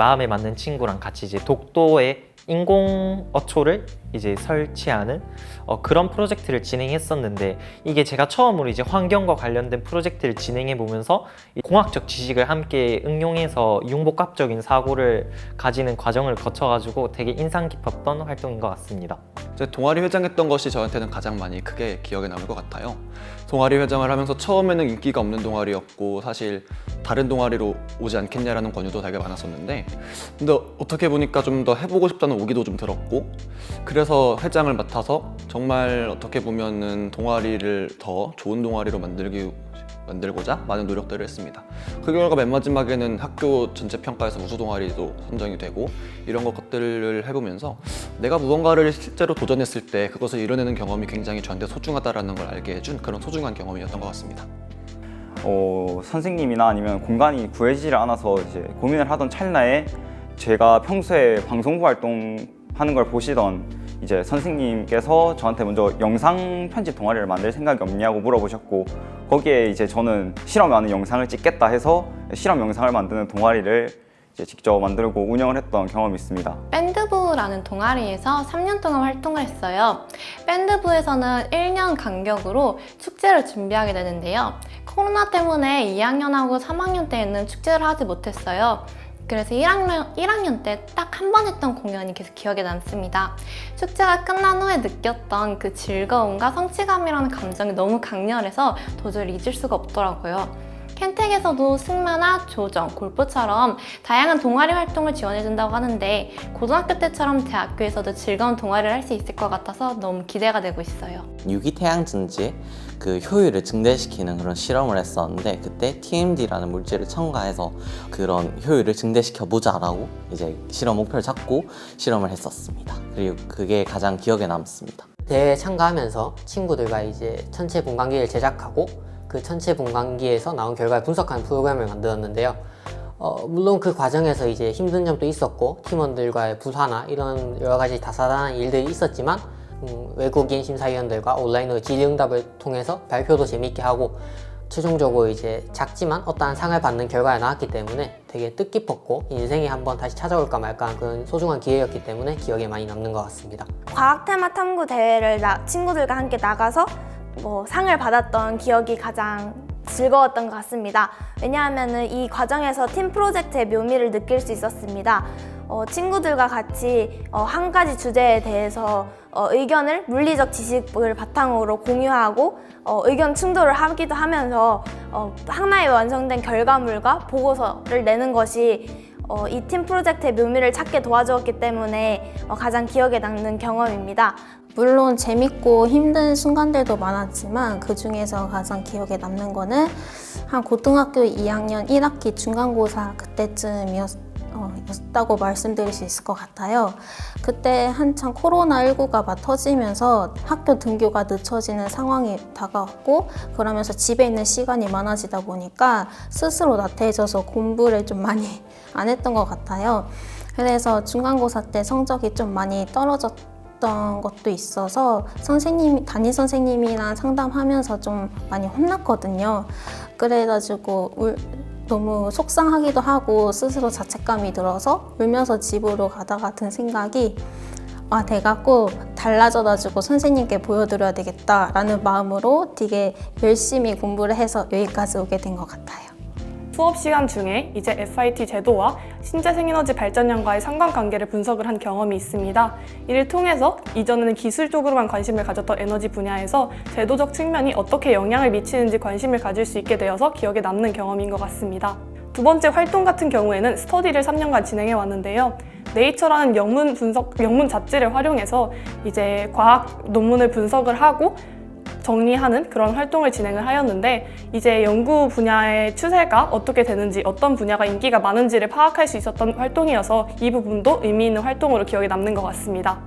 마음에 맞는 친구랑 같이 이제 독도에 인공 어초를 이제 설치하는 그런 프로젝트를 진행했었는데, 이게 제가 처음으로 이제 환경과 관련된 프로젝트를 진행해 보면서 공학적 지식을 함께 응용해서 융복합적인 사고를 가지는 과정을 거쳐가지고 되게 인상 깊었던 활동인 것 같습니다. 제 동아리 회장했던 것이 저한테는 가장 많이 크게 기억에 남을 것 같아요. 동아리 회장을 하면서 처음에는 인기가 없는 동아리였고 사실 다른 동아리로 오지 않겠냐라는 권유도 되게 많았었는데, 근데 어떻게 보니까 좀 더 해보고 싶다는 오기도 좀 들었고, 그래서 회장을 맡아서 정말 어떻게 보면은 동아리를 더 좋은 동아리로 만들고자 많은 노력들을 했습니다. 그 결과 맨 마지막에는 학교 전체 평가에서 우수 동아리도 선정이 되고, 이런 것들을 해보면서 내가 무언가를 실제로 도전했을 때 그것을 이뤄내는 경험이 굉장히 저한테 소중하다라는 걸 알게 해준 그런 소중한 경험이었던 것 같습니다. 선생님이나 아니면 공간이 구해지질 않아서 이제 고민을 하던 찰나에 제가 평소에 방송부 활동하는 걸 보시던 이제 선생님께서 저한테 먼저 영상 편집 동아리를 만들 생각이 없냐고 물어보셨고, 거기에 이제 저는 실험하는 영상을 찍겠다 해서 실험 영상을 만드는 동아리를 이제 직접 만들고 운영을 했던 경험이 있습니다. 밴드부라는 동아리에서 3년 동안 활동을 했어요. 밴드부에서는 1년 간격으로 축제를 준비하게 되는데요. 코로나 때문에 2학년하고 3학년 때에는 축제를 하지 못했어요. 그래서 1학년 때 딱 한 번 했던 공연이 계속 기억에 남습니다. 축제가 끝난 후에 느꼈던 그 즐거움과 성취감이라는 감정이 너무 강렬해서 도저히 잊을 수가 없더라고요. 켄텍에서도 승마나 조정, 골프처럼 다양한 동아리 활동을 지원해준다고 하는데, 고등학교 때처럼 대학교에서도 즐거운 동아리를 할 수 있을 것 같아서 너무 기대가 되고 있어요. 유기태양전지의 그 효율을 증대시키는 그런 실험을 했었는데, 그때 TMD라는 물질을 첨가해서 그런 효율을 증대시켜 보자라고 이제 실험 목표를 잡고 실험을 했었습니다. 그리고 그게 가장 기억에 남습니다. 대회에 참가하면서 친구들과 이제 천체 분광기를 제작하고 그 천체 분광기에서 나온 결과를 분석하는 프로그램을 만들었는데요. 물론 그 과정에서 이제 힘든 점도 있었고 팀원들과의 부사나 이런 여러 가지 다사다난 일들이 있었지만, 외국인 심사위원들과 온라인으로 질의응답을 통해서 발표도 재밌게 하고, 최종적으로 이제 작지만 어떠한 상을 받는 결과가 나왔기 때문에 되게 뜻깊었고, 인생에 한번 다시 찾아올까 말까 한 그런 소중한 기회였기 때문에 기억에 많이 남는 것 같습니다. 과학 테마 탐구 대회를 친구들과 함께 나가서 상을 받았던 기억이 가장 즐거웠던 것 같습니다. 왜냐하면 이 과정에서 팀 프로젝트의 묘미를 느낄 수 있었습니다. 친구들과 같이 한 가지 주제에 대해서 의견을 물리적 지식을 바탕으로 공유하고 의견 충돌을 하기도 하면서 하나의 완성된 결과물과 보고서를 내는 것이 이 팀 프로젝트의 묘미를 찾게 도와주었기 때문에 가장 기억에 남는 경험입니다. 물론 재밌고 힘든 순간들도 많았지만 그 중에서 가장 기억에 남는 거는 한 고등학교 2학년 1학기 중간고사 그때쯤이었다고 말씀드릴 수 있을 것 같아요. 그때 한창 코로나19가 막 터지면서 학교 등교가 늦춰지는 상황이 다가왔고, 그러면서 집에 있는 시간이 많아지다 보니까 스스로 나태해져서 공부를 좀 많이 안 했던 것 같아요. 그래서 중간고사 때 성적이 좀 많이 떨어졌던 것도 있어서 담임 선생님이랑 상담하면서 좀 많이 혼났거든요. 그래가지고 너무 속상하기도 하고 스스로 자책감이 들어서 울면서 집으로 가다가 든 생각이, 내가 꼭 달라져가지고 선생님께 보여드려야 되겠다라는 마음으로 되게 열심히 공부를 해서 여기까지 오게 된 것 같아요. 수업 시간 중에 이제 FIT 제도와 신재생에너지 발전량과의 상관관계를 분석을 한 경험이 있습니다. 이를 통해서 이전에는 기술 쪽으로만 관심을 가졌던 에너지 분야에서 제도적 측면이 어떻게 영향을 미치는지 관심을 가질 수 있게 되어서 기억에 남는 경험인 것 같습니다. 두 번째 활동 같은 경우에는 스터디를 3년간 진행해 왔는데요. 네이처라는 영문 잡지를 활용해서 이제 과학 논문을 분석을 하고 정리하는 그런 활동을 진행을 하였는데, 이제 연구 분야의 추세가 어떻게 되는지, 어떤 분야가 인기가 많은지를 파악할 수 있었던 활동이어서 이 부분도 의미 있는 활동으로 기억에 남는 것 같습니다.